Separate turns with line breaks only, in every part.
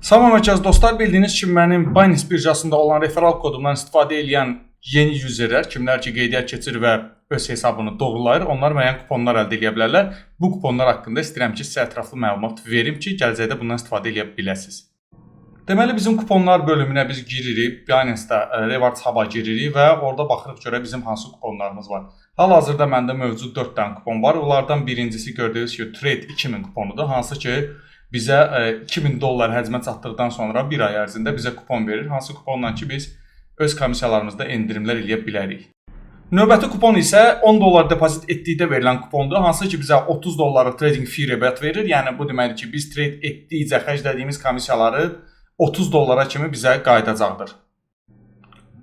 Salam əziz dostlar, bildiyiniz kimi mənim Binance birjasında olan referral kodumdan istifadə edən yeni userlər, kimlər ki qeydiyyat keçir və öz hesabını doğrulayır, onlar müəyyən kuponlar əldə edə bilərlər. Bu kuponlar haqqında istəyirəm ki, sizə ətraflı məlumat verim ki, gələcəkdə bundan istifadə edə biləsiniz. Deməli, bizim kuponlar bölümünə biz giririk, Binance-da Rewards Hub-a giririk və orada baxırıq görə bizim hansı kuponlarımız var. Hal-hazırda məndə mövcud 4 dənə kupon var. Onlardan birincisi gördüyünüz kimi Trade 2000 kuponudur, hansı ki bizə $2000 həcmə çatdıqdan sonra bir ay ərzində bizə kupon verir. Hansı kuponla ki biz öz komissiyalarımızda endirimlər eləyə bilərik. Növbəti kupon isə $10 depozit etdikdə verilən kupondur. Hansı ki bizə $30 trading fee rebate verir. Yəni bu deməkdir ki biz trade etdikcə xərclədiyimiz komissiyaları $30 kimi bizə qayıdacaqdır.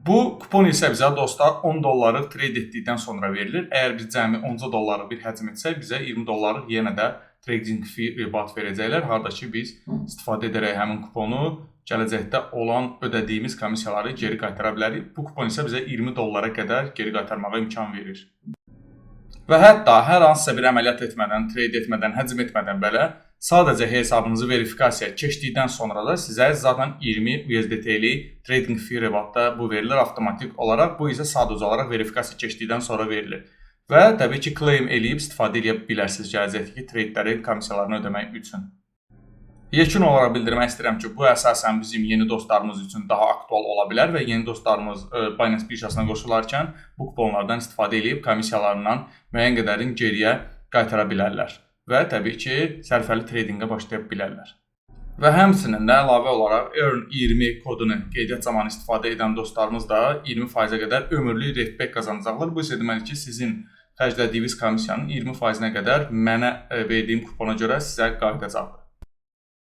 Bu kupon isə bizə dostlar $10 trade etdikdən sonra verilir. Əgər biz cəmi $10 bir həcm etsək bizə $20 yenə də trading fee rebate verəcəklər. Harda ki biz istifadə edərək həmin kuponu gələcəkdə olan ödədiyimiz komissiyaları geri qaytara bilərik. Bu kupon isə bizə $20 qədər geri qaytarmağa imkan verir. Və hətta hər hansısa bir əməliyyat etmədən, trade etmədən, həcm etmədən belə sadəcə hesabınızı verifikasiya keçdikdən sonra da sizə zaten 20 USDT-lik trading fee rebate bu verilir avtomatik olaraq. Bu isə sadəcə olaraq verifikasiya keçdikdən sonra verilir. Və təbii ki, claim eləyib istifadə edə bilərsiniz gələcəkdəki tradelərin komissiyalarını ödəmək üçün. Yekun olaraq bildirmək istəyirəm ki, bu əsasən bizim yeni dostlarımız üçün daha aktual ola bilər və yeni dostlarımız Binance birjasına qoşularkən bu kuponlardan istifadə edib komissiyalarından müəyyən qədərin geriyə qaytara bilərlər və təbii ki, sərfəli tradingə başlaya bilərlər. Və həmçinin də əlavə olaraq EARN20 kodunu qeydiyyat zamanı istifadə edən dostlarımız da 20%-ə qədər ömürlük retback qazanacaqlar. Bu isə deməli ki, sizin xərclədiyiniz komissiyanın 20%-nə qədər mənə verdiyim kupona görə sizə qayıdacaqdır.